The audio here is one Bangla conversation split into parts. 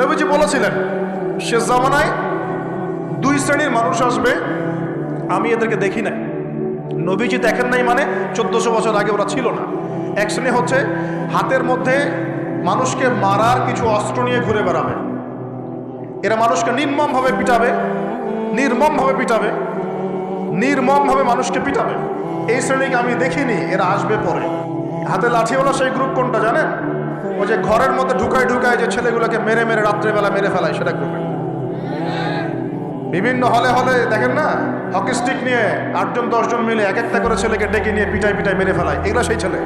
নবীজি বলেছিলেন শেষ জামানায় দুই শ্রেণীর মানুষ আসবে, আমি এদেরকে দেখি নাই। নবীজি দেখেন নাই মানে 1400 বছর আগে ওরা ছিল না। এক শ্রেণী হচ্ছে হাতের মধ্যে মানুষকে মারার কিছু অস্ত্র নিয়ে ঘুরে বেড়াবে। এরা মানুষকে নির্মমভাবে পিটাবে, নির্মমভাবে পিটাবে, নির্মমভাবে মানুষকে পিটাবে। এই শ্রেণীকে আমি দেখিনি, এরা আসবে পরে। হাতে লাঠিওয়ালা সেই গ্রুপ কোনটা জানেন? ওই যে ঘরের মধ্যে ঢুকায় ঢুকায় যে ছেলেগুলোকে মেরে মেরে রাত্রেবেলা মেরে ফেলায়, সেটা গ্রুপে। বিভিন্ন হলে হলে দেখেন না, হকি স্টিক নিয়ে 8জন 10জন মিলে এক একটা করে ছেলেকে ডেকে নিয়ে পিটাই পিটাই মেরে ফেলায়, এগুলো সেই ছেলে।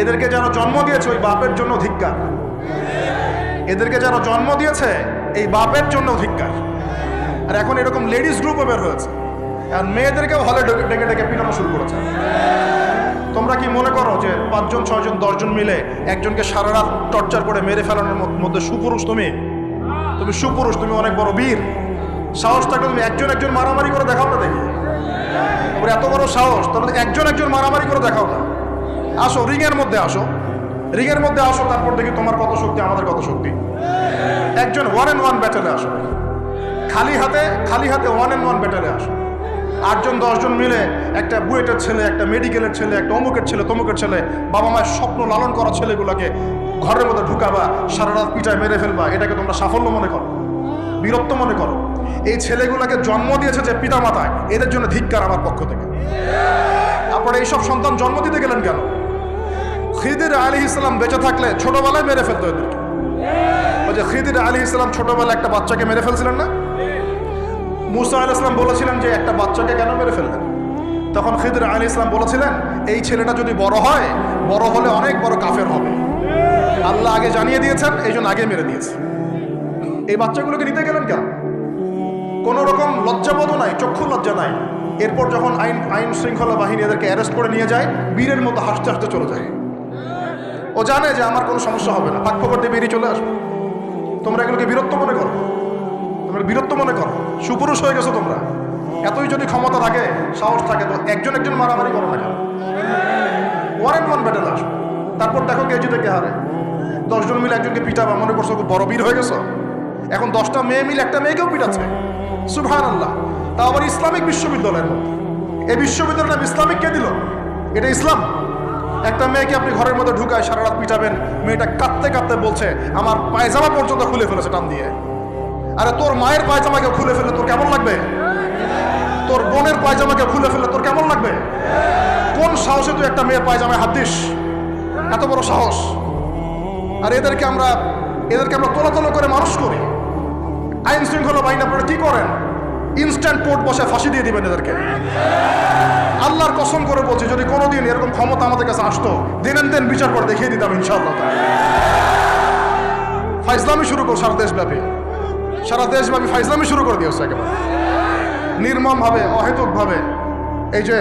এদেরকে যেন জন্ম দিয়েছে ওই বাপের জন্য ধিক্কার। এদেরকে যেন জন্ম দিয়েছে এই বাপের জন্য ধিক্কার। আর এখন এরকম লেডিস গ্রুপও বের হয়েছে, আর মেয়েদেরকেও হলে ডেকে ডেকে পিটানো শুরু করেছে। তোমরা কি মনে করো যে 5জন 6জন 10জন মিলে একজনকে সারা রাত টর্চার করে মেরে ফেলানোর মধ্যে সুপুরুষ? তুমি সুপুরুষ, তুমি অনেক বড় বীর। সাহস থাকলে তুমি একজন একজন মারামারি করে দেখাও না, দেখি ওর এত বড় সাহস, তাহলে একজন একজন মারামারি করে দেখাও না। আসো রিংয়ের মধ্যে আসো, রিংয়ের মধ্যে আসো, তারপর দেখি তোমার কত শক্তি আমাদের কত শক্তি। একজন 1-on-1 ব্যাটেলে আসো, খালি হাতে 1-on-1 ব্যাটেলে আসো। 8জন 10জন মিলে একটা বুয়েটের ছেলে, একটা মেডিকেলের ছেলে, একটা অমুকের ছেলে, তমুকের ছেলে, বাবা মায়ের স্বপ্ন লালন করা ছেলেগুলোকে ঘরের মধ্যে ঢুকাবা, সারা রাত পিটায় মেরে ফেলবা, এটাকে তোমরা সাফল্য মনে করো, বীরত্ব মনে করো? এই ছেলেগুলোকে জন্ম দিয়েছে যে পিতা মাতায়, এদের জন্য ধিক্কার আমার পক্ষ থেকে। আপনারা এইসব সন্তান জন্ম দিতে গেলেন কেন? খিদির আলাইহিস সালাম বেঁচে থাকলে ছোটবেলায় মেরে ফেলতো এদেরকে। ওই যে খিদির আলাইহিস সালাম ছোটবেলায় একটা বাচ্চাকে মেরে ফেলছিলেন না? মুসা আলাইহিস সালাম বলেছিলেন যে একটা বাচ্চাকে কেন মেরে ফেললেন? তখন খিদির আলাইহিস সালাম বলেছিলেন এই ছেলেটা যদি বড় হয়, বড় হলে অনেক বড় কাফের হবে। আল্লাহ আগে জানিয়ে দিয়েছেন, এই জন্য আগে মেরে দিয়েছে। এই বাচ্চাগুলোকে নিতে গেলেন কেন? কোনো রকম লজ্জাবোধ নাই, চক্ষু লজ্জা নাই। এরপর যখন আইন শৃঙ্খলা বাহিনী এদেরকে অ্যারেস্ট করে নিয়ে যায়, বীরের মতো হাসতে হাসতে চলে যায়। ও জানে যে আমার কোনো সমস্যা হবে না, ফাঁক ফোকর দিয়ে বেরিয়ে চলে আসবে। তোমরা এগুলোকে বীরত্ব মনে করো, তোমরা বীরত্ব মনে করো, সুপুরুষ হয়ে গেছো তোমরা। এতই যদি ক্ষমতা থাকে, সাহস থাকে, তো একজন একজন মারামারি করো না কেন? 1-on-1 ব্যাটেল আসো, তারপর দেখো কে জিতে কে হারে। 10জন মিলে একজনকে পিটাবা, মনে করছো খুব বড় বীর হয়ে গেছো। এখন 10টা মেয়ে মিলে একটা মেয়েকেও পিটাচ্ছে, সুবহানাল্লাহ। তা আবার ইসলামিক বিশ্ববিদ্যালয়ের মধ্যে। এই বিশ্ববিদ্যালয়ের নাম ইসলামিক কে দিল? এটা ইসলাম? একটা মেয়েকে আপনি ঘরের মধ্যে ঢুকায় সারা রাত পিটাবেন, মেয়েটা কাঁদতে কাঁদতে বলছে আমার পায়জামা পর্যন্ত খুলে ফেলেছে টান দিয়ে। আরে তোর মায়ের পায়জামাকে খুলে ফেলে তোর কেমন লাগবে? তোর বোনের পায়জামাকে খুলে ফেলে তোর কেমন লাগবে? কোন সাহসে তুই একটা মেয়ের পায়জামায় হাত দিস? এত বড় সাহস! আর এদেরকে আমরা তোলা করে মানুষ করি। আইন শৃঙ্খলা বাহিনী আপনারা কি করেন? ইনস্ট্যান্ট কোর্ট বসে ফাঁসি দিয়ে দিবেন এদেরকে। আল্লাহর কসম করে বলছি, যদি কোনোদিন এরকম ক্ষমতা আমাদের কাছে আসতো, দিন বিচার করে দেখিয়ে দিতাম ইনশাআল্লাহ। ফাইজলামি শুরু কর সারা দেশব্যাপী ফাইজলামি শুরু করে দিয়েছে একেবারে নির্মমভাবে, অহেতুকভাবে। এই যে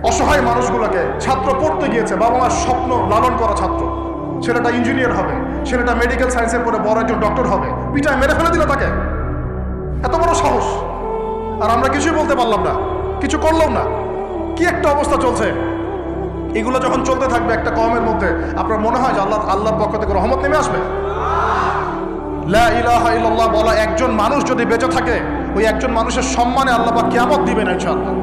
অসহায় মানুষগুলোকে, ছাত্র পড়তে গিয়েছে, বাবা মার স্বপ্ন লালন করা ছাত্র, ছেলেটা ইঞ্জিনিয়ার হবে, ছেলেটা মেডিকেল সায়েন্সের পরে বড় একজন ডক্টর হবে, পিটায় মেরে ফেলে দিল তাকে। এত বড় সাহস! আর আমরা কিছুই বলতে পারলাম না, কিছু করলাম না। কি একটা অবস্থা চলছে! এগুলো যখন চলতে থাকবে একটা কওমের মধ্যে, আপনার মনে হয় যে আল্লাহর পক্ষ থেকে রহমত নেমে আসবে? লা ইলাহা ইল্লাল্লাহ বলা একজন মানুষ যদি বেঁচে থাকে, ওই একজন মানুষের সম্মানে আল্লাহ পাক কিয়ামত দিবেন ইনশাআল্লাহ।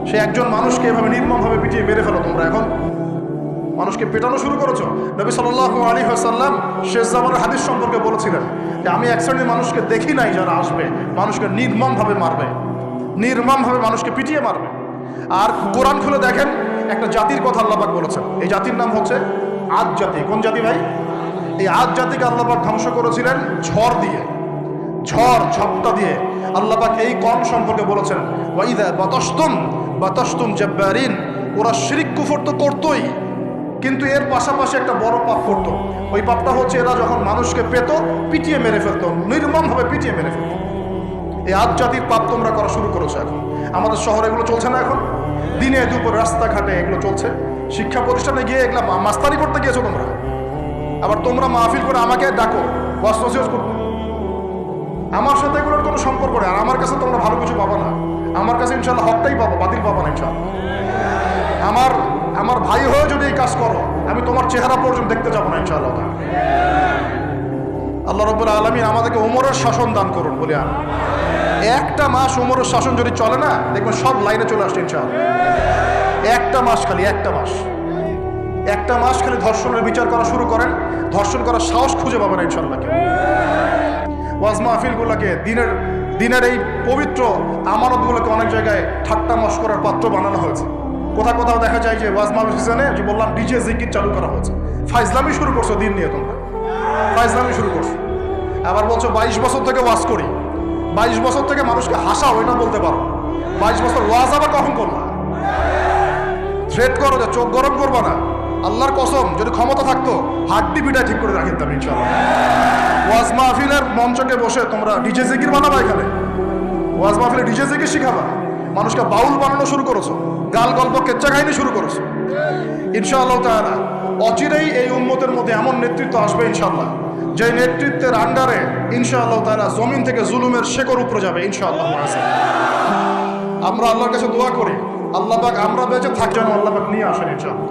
সে একজন মানুষকে এভাবে নির্মমভাবে পিটিয়ে মেরে ফেলো তোমরা। এখন মানুষকে পেটানো শুরু করেছো। নবী সাল্লাল্লাহু আলাইহি ওয়াসাল্লাম শেষ জামানের হাদিস সম্পর্কে বলেছিলেন যে আমি এক শ্রেণীর মানুষকে দেখি নাই যারা আসবে, মানুষকে নির্মমভাবে মারবে, নির্মমভাবে মানুষকে পিটিয়ে মারবে। আর কোরআন খুলে দেখেন, একটা জাতির কথা আল্লাহ পাক বলেছেন। এই জাতির নাম হচ্ছে আদ জাতি। কোন জাতি ভাই? এই আদ জাতিকে আল্লাহ পাক ধ্বংস করেছিলেন ঝড় দিয়ে, ঝড় দিয়ে। আল্লাহ পাক এই কওম সম্পর্কে বলেছেন ওয়াইদা বাতাসতুম জাব্বারিন। ওরা শিরক কুফর তো করতোই, কিন্তু এর পাশাপাশি একটা বড় পাপ করতো। ওই পাপটা হচ্ছে এরা যখন মানুষকে পেত, পিটিয়ে মেরে ফেলতো, নির্মমভাবে পিটিয়ে মেরে ফেলতো। এই আদ জাতির পাপ তোমরা করা শুরু করেছো। এখন আমাদের শহরে এগুলো চলছে না? এখন দিনে দুপুরে রাস্তাঘাটে এগুলো চলছে। শিক্ষা প্রতিষ্ঠানে গিয়ে এগুলো মাস্তানি করতে গিয়েছো তোমরা। আবার তোমরা মাহফিল করে আমাকে ডাকো ওয়াজ নসিহত করতে। আমার সাথে এগুলোর কোনো সম্পর্ক নেই। আর আমার কাছে তোমরা ভালো কিছু পাবা না। আমার কাছে ইনশাআল্লাহ হকটাই পাবো, বাতিল পাবা না ইনশাআল্লাহ। আমার ভাই হয়ে যদি এই কাজ করো, আমি তোমার চেহারা পর্যন্ত দেখতে যাবো না ইনশাআল্লাহ। আল্লাহ রাব্বুল আলামিন আমাদেরকে ওমরের শাসন দান করুন বলি আমি। একটা মাস ওমরের শাসন যদি চলে না, দেখবেন সব লাইনে চলে আসছে ইনশাআল্লাহ। একটা মাস খালি, একটা মাস খালি ধর্ষণের বিচার করা শুরু করেন, ধর্ষণ করার সাহস খুঁজে পাবেন ইনশাআল্লাহ। ওয়াজ মাহফিলগুলোকে দিনের এই পবিত্র আমানতগুলোকে অনেক জায়গায় ঠাট্টা মশকরার পাত্র বানানো হয়েছে। কোথাও দেখা যায় যে ওয়াজ মাহফিল সিজনে যে বললাম ডিজে জিকির চালু করা হয়েছে। ফাইজলামি শুরু করছো দিন নিয়ে, তোমরা ফাইজলামি শুরু করছো। আবার বলছো 22 বছর থেকে ওয়াজ করি, 22 বছর থেকে মানুষকে হাসাও, এটা বলতে পারো। 22 বছর ওয়াজ আবার কখন করবা? থ্রেট করো যে চোখ গরম করবা না। আল্লাহর কসম, যদি ক্ষমতা থাকতো হাড্ডি পিটায় ঠিক করে রাখিতাম ইনশাআল্লাহ। ওয়াজ মাহফিলের মঞ্চকে বসে তোমরা ডিজে জিকির বানাবা, এখানে ওয়াজ মাহফিলে ডিজে জিকির শিখাবা, মানুষকে বাউল বানানো শুরু করেছো, গাল গল্প কেচ্চা কাহিনী শুরু করেছো। ইনশাআল্লাহ তাআলা অচিরেই এই উম্মতের মধ্যে এমন নেতৃত্ব আসবে ইনশাআল্লাহ, যে নেতৃত্বের আন্ডারে ইনশাআল্লাহ তাআলা জমিন থেকে জুলুমের শেকড় উপরে যাবে ইনশাআল্লাহ। আমরা আল্লাহর কাছে দোয়া করি, আল্লাহ পাক আমরা বেঁচে থাক যেন আল্লাহ পাক নিয়ে আসেন ইনশাআল্লাহ।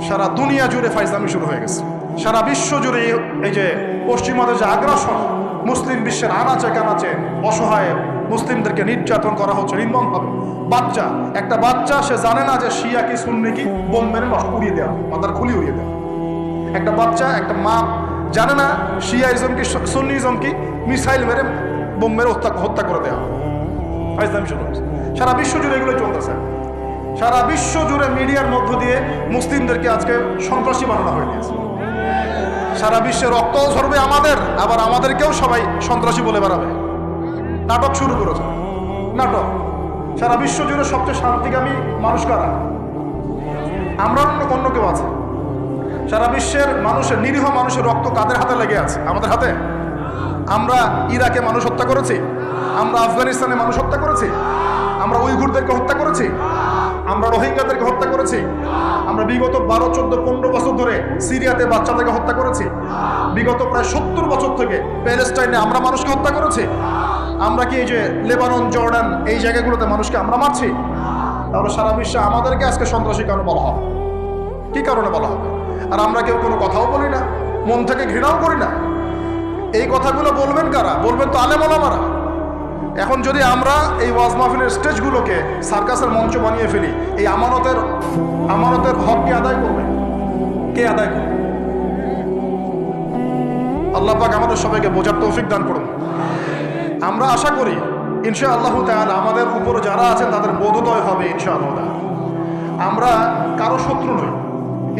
সারা দুনিয়া জুড়ে ফাইজলামি শুরু হয়ে গেছে, সারা বিশ্ব জুড়ে এই যে পশ্চিমাদের যে আগ্রাসন, মুসলিম বিশ্বের আনাচে কানাচে অসহায় মুসলিমদেরকে নির্যাতন করা হচ্ছে নির্মমভাবে। একটা বাচ্চা সে জানে না যে শিয়া কি সুন্নি কি, বোম মেরে নষ্ট উড়িয়ে দেওয়া, মাথার খুলি উড়িয়ে দেওয়া। একটা বাচ্চা, একটা মা জানে না শিয়াইজম কি সুন্নিজম কি, মিসাইল মেরে বোম মেরে হত্যা করে দেওয়া। ফাইজলামি শুরু হচ্ছে সারা বিশ্ব জুড়ে, এগুলো চলতেছে। সারা বিশ্ব জুড়ে মিডিয়ার মধ্য দিয়ে মুসলিমদেরকে আজকে সন্ত্রাসী বানানো হয়ে গিয়েছে। সারা বিশ্বে রক্তও ঝরবে আমাদের, আবার আমাদেরকেও সবাই সন্ত্রাসী বলে বেড়াবে। নাটক শুরু করেছে, নাটক। সারা বিশ্ব জুড়ে সবচেয়ে শান্তিকামী মানুষ কারা? আমরা অন্য কেউ আছে? সারা বিশ্বের মানুষের, নিরীহ মানুষের রক্ত কাদের হাতে লেগে আছে? আমাদের হাতে। আমরা ইরাকে মানুষ হত্যা করেছি, আমরা আফগানিস্তানে মানুষ হত্যা করেছি, আমরা উইঘুরদেরকে হত্যা করেছি, আমরা রোহিঙ্গাদেরকে হত্যা করেছি, আমরা বিগত 12, 14, 15 বছর ধরে সিরিয়াতে বাচ্চাদেরকে হত্যা করেছি, বিগত প্রায় 70 বছর থেকে প্যালেস্টাইনে আমরা মানুষকে হত্যা করেছি। আমরা কি এই যে লেবানন, জর্ডান এই জায়গাগুলোতে মানুষকে আমরা মারছি? তাহলে সারা বিশ্বে আমাদেরকে আজকে সন্ত্রাসী কেন বলা হবে? কি কারণে বলা হবে? আর আমরা কেউ কোনো কথাও বলি না, মন থেকে ঘৃণাও করি না। এই কথাগুলো বলবেন কারা? বলবেন তো আলেম ওলামারা। এখন যদি আমরা এই ওয়াজ মাহফিলের স্টেজগুলোকে সার্কাসের মঞ্চ বানিয়ে ফেলি, এই আমানতের হক কে আদায় করবে? কে আদায় করবে? আল্লাহ পাক আমাদের সবাইকে বোঝার তৌফিক দান করুন। আমরা আশা করি ইনশাআল্লাহ তাআলা আমাদের উপরে যারা আছেন তাদের বোধোদয় হবে ইনশাআল্লাহ। আমরা কারো শত্রু নই,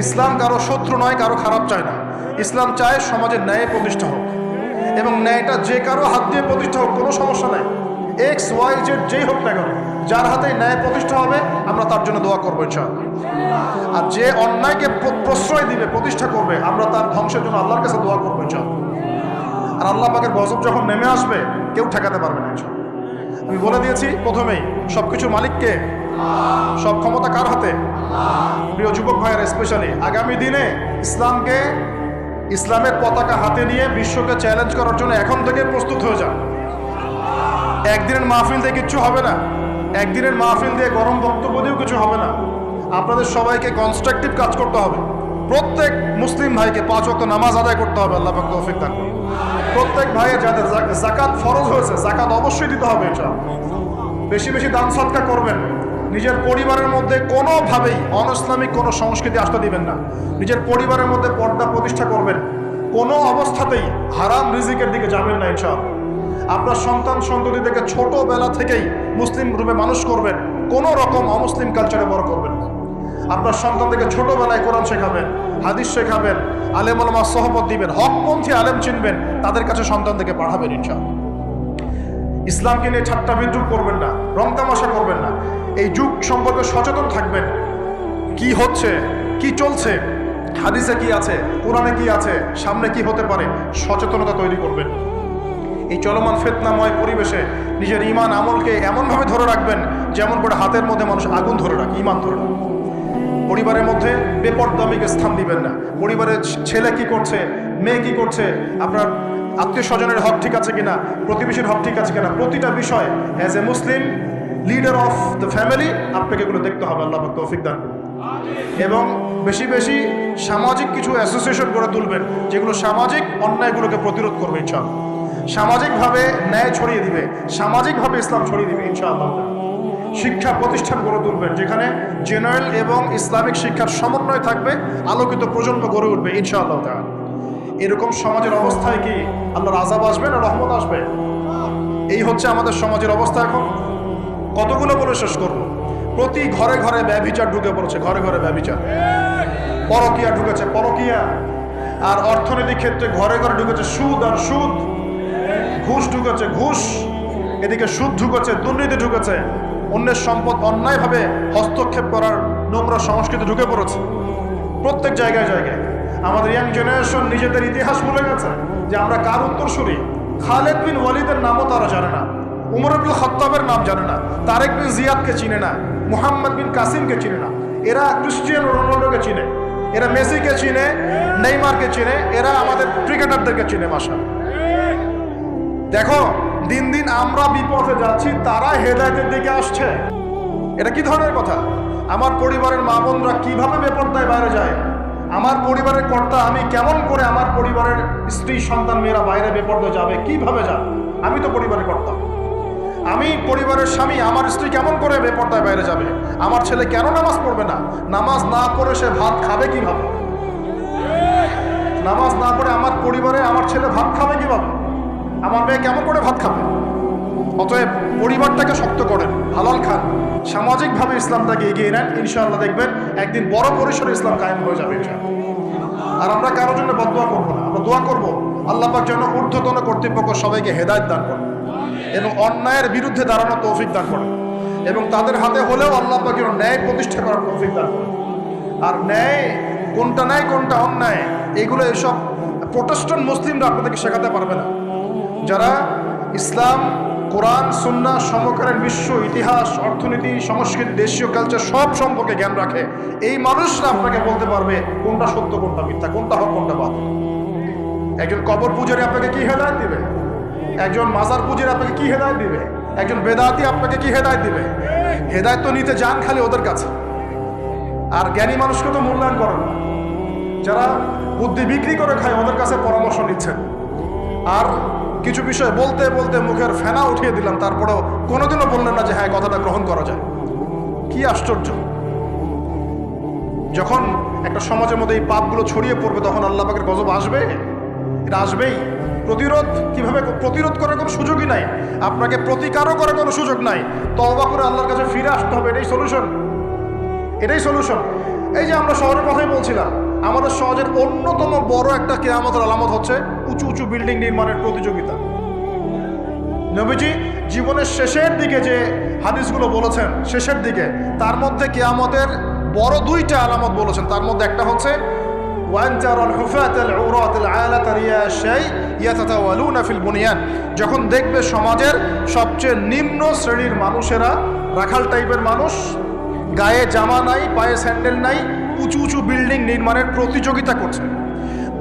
ইসলাম কারো শত্রু নয়, কারো খারাপ চায় না। ইসলাম চায় সমাজের ন্যায় প্রতিষ্ঠা হোক, এবং ন্যায়টা যে কারো হাত দিয়ে প্রতিষ্ঠা হোক, কোনো সমস্যা নাই। XYZ যেই হোক না কেন, যার হাতে ন্যায় প্রতিষ্ঠা হবে আমরা তার জন্য দোয়া করবো ইনশাআল্লাহ। আর যে অন্যায়কে প্রশ্রয় দিবে, প্রতিষ্ঠা করবে, আমরা তার ধ্বংসের জন্য আল্লাহর কাছে দোয়া করবো ইনশাআল্লাহ। আর আল্লাহ পাকের গজব যখন নেমে আসবে কেউ ঠেকাতে পারবে না ইনশাআল্লাহ। আমি বলে দিয়েছি প্রথমেই, সবকিছুর মালিককে, সব ক্ষমতা কার হাতে? প্রিয় যুবক ভাইয়েরা, স্পেশালি আগামী দিনে ইসলামের পতাকা হাতে নিয়ে বিশ্বকে চ্যালেঞ্জ করার জন্য এখন থেকে প্রস্তুত হয়ে যান। একদিনের মাহফিল দিয়ে কিচ্ছু হবে না, একদিনের মাহফিল দিয়ে গরম বক্তব্য দিয়েও কিছু হবে না। আপনাদের সবাইকে কনস্ট্রাকটিভ কাজ করতে হবে। প্রত্যেক মুসলিম ভাইকে 5 ওয়াক্ত নামাজ আদায় করতে হবে, আল্লাহ পাক তৌফিক দান করুন। প্রত্যেক ভাইয়ের যাদের যাকাত ফরজ হয়েছে, যাকাত অবশ্যই দিতে হবে ইনশাআল্লাহ। বেশি বেশি দান সদকা করবেন। নিজের পরিবারের মধ্যে কোনোভাবেই অনইসলামিক কোনো সংস্কৃতি আসতে দিবেন না। নিজের পরিবারের মধ্যে পর্দা প্রতিষ্ঠা করবেন। কোনো অবস্থাতেই হারাম রিজিকের দিকে যাবেন না ইনশাআল্লাহ। আপনার সন্তান সন্ততিদেরকে ছোটবেলা থেকেই মুসলিম রূপে মানুষ করবেন, কোনো রকম অমুসলিম কালচারে বড় করবেন না। আপনার সন্তানদেরকে ছোটবেলায় কোরআন শেখাবেন, হাদিস শেখাবেন, আলেম ওলামা সহবত দিবেন, হকপন্থী আলেম চিনবেন, তাদের কাছে সন্তানদেরকে পাঠাবেন ইনশাআল্লাহ। ইসলামকে নিয়ে ঠাট্টা বিদ্রুপ করবেন না, রং তামাশা করবেন না। এই যুগ সম্পর্কে সচেতন থাকবেন, কি হচ্ছে, কি চলছে, হাদিসে কি আছে, কোরআনে কি আছে, সামনে কি হতে পারে, সচেতনতা তৈরি করবেন। এই চলমান ফিতনাময় পরিবেশে নিজের ঈমান আমলকে এমনভাবে ধরে রাখবেন যেমন করে হাতের মধ্যে মানুষ আগুন ধরে রাখে, ঈমান ধরে রাখে। পরিবারের মধ্যে বেপরদামিকে স্থান দিবেন না। পরিবারের ছেলে কি করছে, মেয়ে কি করছে, আপনার আত্মীয় স্বজনের হক ঠিক আছে কিনা, প্রতিবেশীর হক ঠিক আছে কিনা, প্রতিটা বিষয় as a Muslim leader of the family আপনাকে এগুলো দেখতে হবে। আল্লাহ পাক তৌফিক দান করুন। এবং বেশি বেশি সামাজিক কিছু অ্যাসোসিয়েশন গড়ে তুলবেন, যেগুলো সামাজিক অন্যায়গুলোকে প্রতিরোধ করবে ইনশাআল্লাহ, সামাজিকভাবে ন্যায় ছড়িয়ে দিবে, সামাজিকভাবে ইসলাম ছড়িয়ে দিবে ইনশাআল্লাহ। শিক্ষা প্রতিষ্ঠান গড়ে তুলবেন যেখানে জেনারেল এবং ইসলামিক শিক্ষার সমন্বয় থাকবে, আলোকিত প্রজন্ম গড়ে উঠবে ইনশাআল্লাহ তাআলা। এরকম সমাজের অবস্থায় কি আল্লাহর আযাব আসবে না রহমত আসবে? এই হচ্ছে আমাদের সমাজের অবস্থা। এখন কতগুলো বলে শেষ করব। প্রতি ঘরে ঘরে ব্যভিচার ঢুকে পড়েছে, ঘরে ঘরে ব্যভিচার, পরকিয়া ঢুকেছে, পরকিয়া। আর অর্থনৈতিক ক্ষেত্রে ঘরে ঘরে ঢুকেছে সুদ আর সুদ, ঘুষ ঢুকেছে ঘুষ, এদিকে সুদ ঢুকেছে, দুর্নীতি ঢুকেছে, অন্যের সম্পদ অন্যায়ভাবে হস্তক্ষেপ করার নোংরা সংস্কৃতি ঢুকে পড়েছে প্রত্যেক জায়গায় জায়গায়। আমাদের ইয়াং জেনারেশন নিজেদের ইতিহাস ভুলে গেছে যে আমরা কার উত্তরসূরি। খালেদ বিন ওয়ালিদের নামও তারা জানে না, উমর ইবনুল খাত্তাবের নাম জানে না, তারেক বিন জিয়াদকে চিনে না, মুহাম্মদ বিন কাসিমকে চিনে না। এরা ক্রিস্টিয়ানো রোনাল্ডোকে চিনে, এরা মেসিকে চিনে, নেইমারকে চিনে, এরা আমাদের ক্রিকেটারদেরকে চিনে। মাশাআল্লাহ, দেখো দিন দিন আমরা বিপথে যাচ্ছি, তারা হেদায়েতের দিকে আসছে। এটা কি ধরনের কথা? আমার পরিবারের মা বোনরা কিভাবে বেপরদায় বাইরে যায়, আমার পরিবারের কর্তা আমি কেমন করে আমার পরিবারের স্ত্রী সন্তান মেয়েরা বাইরে বেপরদায় যাবে, কিভাবে যাবে? আমি তো পরিবারের কর্তা, আমি পরিবারের স্বামী, আমার স্ত্রী কেমন করে বেপরদায় বাইরে যাবে? আমার ছেলে কেন নামাজ পড়বে না? নামাজ না পড়ে সে ভাত খাবে কিভাবে? নামাজ না পড়ে আমার পরিবারে আমার ছেলে ভাত খাবে কিভাবে? আমার মেয়ে কেমন করে ভাত খাবে? অতএব পরিবারটাকে শক্ত করেন, হালাল খান, সামাজিকভাবে ইসলামটাকে এগিয়ে নেন, ইনশাআল্লাহ দেখবেন একদিন বড় পরিসরে ইসলাম কায়েম হয়ে যাবে ইনশাআল্লাহ। আর আমরা কারোর জন্য বদদোয়া করবো না, আমরা দোয়া করবো আল্লাহ পাক যেন ঊর্ধ্বতন কর্তৃপক্ষ সবাইকে হেদায়েত দান করেন এবং অন্যায়ের বিরুদ্ধে দাঁড়ানোর তৌফিক দান করেন, এবং তাদের হাতে হলেও আল্লাহ পাক যেন ন্যায় প্রতিষ্ঠা করার তৌফিক দান করেন। আর ন্যায় কোনটা ন্যায় কোনটা অন্যায়, এগুলো এসব প্রোটেস্ট্যান্ট মুসলিমরা আপনাদেরকে শেখাতে পারবে না। যারা ইসলাম, কোরআন, সুন্নাহ, সমকালীন বিশ্ব ইতিহাস, অর্থনীতি, সংস্কৃতি, দেশীয় কালচার সব সম্পর্কে জ্ঞান রাখে, এই মানুষরা আপনাকে বলতে পারবে কোনটা সত্য কোনটা মিথ্যা, কোনটা হক কোনটা বাতিল। একজন কবর পূজারী আপনাকে কি হেদায়েত দিবে? একজন মাজার পূজারী আপনাকে কি হেদায়েত দিবে? একজন বেদাতি আপনাকে কি হেদায়েত দিবে? হেদায়েত তো নিতে যান খালি ওদের কাছে, আর জ্ঞানী মানুষকে তো মূল্যায়ন করেন না। যারা বুদ্ধি বিক্রি করে খায় ওদের কাছে পরামর্শ নিচ্ছেন। আর কিছু বিষয় বলতে বলতে মুখের ফেনা উঠিয়ে দিলাম, তারপরেও কোনোদিনও বললেন না যে হ্যাঁ কথাটা গ্রহণ করা যায়। কি আশ্চর্য! যখন একটা সমাজের মধ্যে এই পাপগুলো ছড়িয়ে পড়বে তখন আল্লাহ পাকের গজব আসবে, এটা আসবেই। প্রতিরোধ কিভাবে? প্রতিরোধ করার কোনো সুযোগই নাই, আপনাকে প্রতিকারও করার কোনো সুযোগ নাই। তওবা করে আল্লাহর কাছে ফিরে আসতে হবে, এটাই সলিউশন, এটাই সলিউশন। এই যে আমরা শহরের কথাই বলছিলাম, আমাদের সমাজের অন্যতম বড় একটা কিয়ামতের আলামত হচ্ছে উঁচু উঁচু বিল্ডিং নির্মাণের প্রতিযোগিতা। নবীজি জীবনের শেষের দিকে যে হাদিসগুলো বলেছেন, শেষের দিকে, তার মধ্যে কিয়ামতের বড় দুইটা আলামত বলেছেন। তার মধ্যে একটা হচ্ছে যখন দেখবে সমাজের সবচেয়ে নিম্ন শ্রেণীর মানুষেরা, রাখাল টাইপের মানুষ, গায়ে জামা নাই, পায়ে স্যান্ডেল নাই, উঁচু উঁচু বিল্ডিং নির্মাণের প্রতিযোগিতা করছে।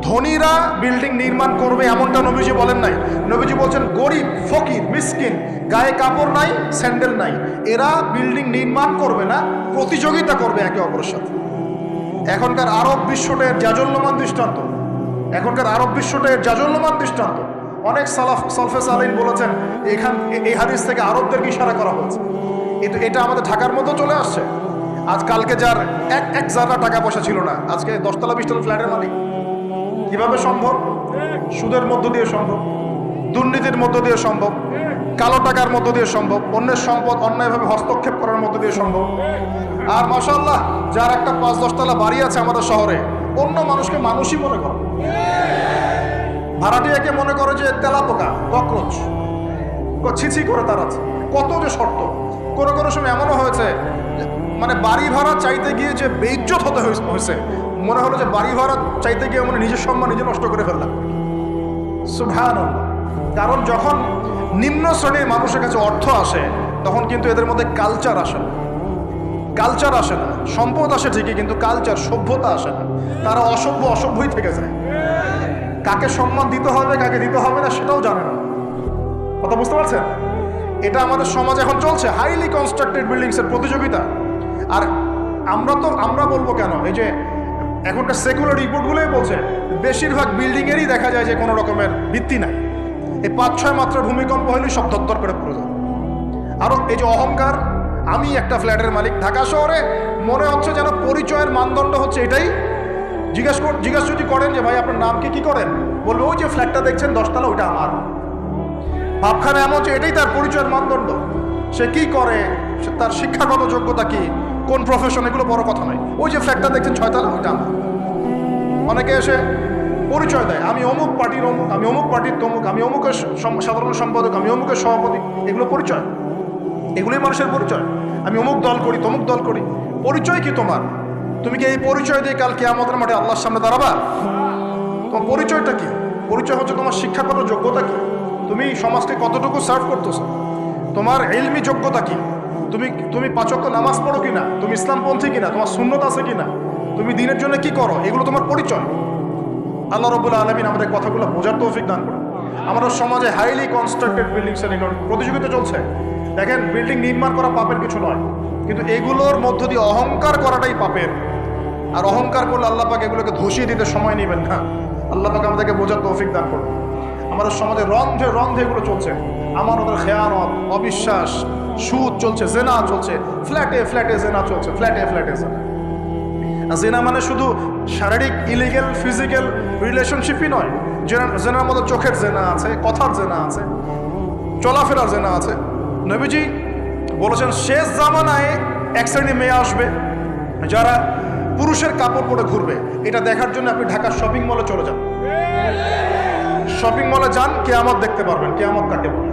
ধনীরা বিল্ডিং নির্মাণ করবে এমনটা নবীজি বলেন নাই। নবীজি বলছেন গরিব, ফকির, মিসকিন, গায়ে কাপড় নাই, স্যান্ডেল নাই, এরা বিল্ডিং নির্মাণ করবে না, প্রতিযোগিতা করবে একে অপরের সাথে। এখনকার আরব বিশ্বটের জাজল্যমান দৃষ্টান্ত, এখনকার আরব বিশ্বটের জাজল্যমান দৃষ্টান্ত। অনেক সালফে সালিন বলেছেন এই হাদিস থেকে আরবদেরকে ইশারা করা হয়েছে। এটা আমাদের ঢাকার মধ্যে চলে আসছে। আজকালকে যার এক জায়গা টাকা পয়সা ছিল না, আজকে 10তলা 20তলা ফ্ল্যাটের মালিক। কিভাবে সম্ভব? সুদের মধ্য দিয়ে সম্ভব, দুর্নীতির মধ্য দিয়ে সম্ভব, কালো টাকার মধ্য দিয়ে সম্ভব, অন্যের সম্পদ অন্যায়ভাবে হস্তক্ষেপ করার মধ্য দিয়ে সম্ভব। আর মাশাআল্লাহ, যার একটা 5-10 তলা বাড়ি আছে আমাদের শহরে, অন্য মানুষকে মানুষই মনে করে, ভাড়াটিয়াকে মনে করে যে তেলাপোকা, ককরোচ, ছিছি করে তার আছে। কত যে শর্ত! কোনো কোনো সময় এমনও হয়েছে মানে বাড়ি ভাড়া চাইতে গিয়ে যে বেইজ্জত হতে হয়েছে, মনে হলো যে বাড়ি ভাড়া চাইতে গিয়ে মানে নিজের সম্মান নিজে নষ্ট করে ফেললাম। সুবহানাল্লাহ। কারণ যখন নিম্ন শ্রেণীর মানুষের কাছে অর্থ আসে তখন কিন্তু এদের মধ্যে কালচার আসে না, কালচার আসে না। সম্পদ আসে ঠিকই, কিন্তু কালচার, সভ্যতা আসে না। তারা অসভ্যই থেকে যায়। কাকে সম্মান দিতে হবে কাকে দিতে হবে না সেটাও জানে না। কথা বুঝতে পারছেন? এটা আমাদের সমাজ এখন চলছে, হাইলি কনস্ট্রাক্টেড বিল্ডিংসের প্রতিযোগিতা। আর আমরা বলবো কেন, এই যে এখনকার সেকুলার রিপোর্টগুলোই বলছে বেশিরভাগ বিল্ডিংয়েরই দেখা যায় যে কোনো রকমের ভিত্তি নাই। এই 5-6 মাত্রার ভূমিকম্প হলেই সব দরদর করে পড়ে যাবে। আরও এই যে অহংকার, আমি একটা ফ্ল্যাটের মালিক, ঢাকা শহরে মনে হচ্ছে যেন পরিচয়ের মানদণ্ড হচ্ছে এটাই। জিজ্ঞাসা যদি করেন যে ভাই আপনার নাম কি করেন, বলবে ওই যে ফ্ল্যাটটা দেখছেন 10 তলা ওইটা আমার। ভাবখানা এমন যে এটাই তার পরিচয়ের মানদণ্ড। সে কি করে, তার শিক্ষাগত যোগ্যতা কি, কোন প্রফেশন, এগুলো বড় কথা নয়। ওই যে ফ্ল্যাটটা দেখছেন 6 তলা ওইটা আমার। অনেকে এসে পরিচয় দেয়, আমি অমুক পার্টির অমুক, আমি অমুক পার্টির তমুক, আমি অমুকের সাধারণ সম্পাদক, আমি অমুকের সভাপতি। এগুলো পরিচয়, এগুলোই মানুষের পরিচয়। আমি অমুক দল করি, তমুক দল করি। পরিচয় কি তোমার? তুমি কি এই পরিচয় দিয়ে কাল কিয়ামতের মাঠে আল্লাহর সামনে দাঁড়াবা? তোমার পরিচয়টা কি? পরিচয় হচ্ছে তোমার শিক্ষাগত যোগ্যতা কি, তুমি সমাজকে কতটুকু সার্ভ করতেছো, তোমার ইলমি যোগ্যতা কি, তুমি 5 ওয়াক্ত নামাজ পড়ো কিনা, তুমি ইসলামপন্থী কিনা, তোমার সুন্নত আছে কিনা, তুমি দিনের জন্য কি করো, এগুলো তোমার পরিচয়। আল্লাহ রাব্বুল আলামিন আমাদের কথাগুলো বোঝার তৌফিক দান করুন। আমাদের সমাজে হাইলি কনস্ট্রাক্টেড বিল্ডিংস এর প্রতিযোগিতা চলছে। দেখেন, বিল্ডিং নির্মাণ করা পাপের কিছু নয়, কিন্তু এগুলোর মধ্য দিয়ে অহংকার করাটাই পাপের। আর অহংকার করলে আল্লাহ পাক এগুলোকে ধসিয়ে দিতে সময় নেবেন না। আল্লাহ পাক আমাদেরকে বোঝার তৌফিক দান করুন। আমাদের সমাজে রন্ধে রন্ধে এগুলো চলছে। আমার ওদের খেয়ানত, অবিশ্বাস, সুদ চলছে, জেনা চলছে, ফ্ল্যাটে ফ্ল্যাটে জেনা চলছে, ফ্ল্যাটে ফ্ল্যাটে জেনা। জেনা মানে শুধু শারীরিক ইলিগেল ফিজিক্যাল রিলেশনশিপই নয়, জেনার মধ্যে চোখের জেনা আছে, কথার জেনা আছে, চলাফেরার জেনা আছে। নবীজি বলেছেন শেষ জামানায় এক শ্রেণী মেয়ে আসবে যারা পুরুষের কাপড় পরে ঘুরবে। এটা দেখার জন্য আপনি ঢাকার শপিং মলে চলে যান, শপিং মলে যান, কিয়ামত দেখতে পারবেন। কিয়ামত কাকে বলে?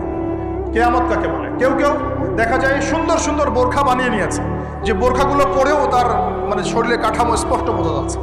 কিয়ামত কাকে বলে? কেউ কেউ দেখা যায় সুন্দর সুন্দর বোরখা বানিয়ে নিয়েছে, যে বোরখাগুলো পরেও তার মানে শরীরের কাঠামো স্পষ্ট বোঝা যাচ্ছে।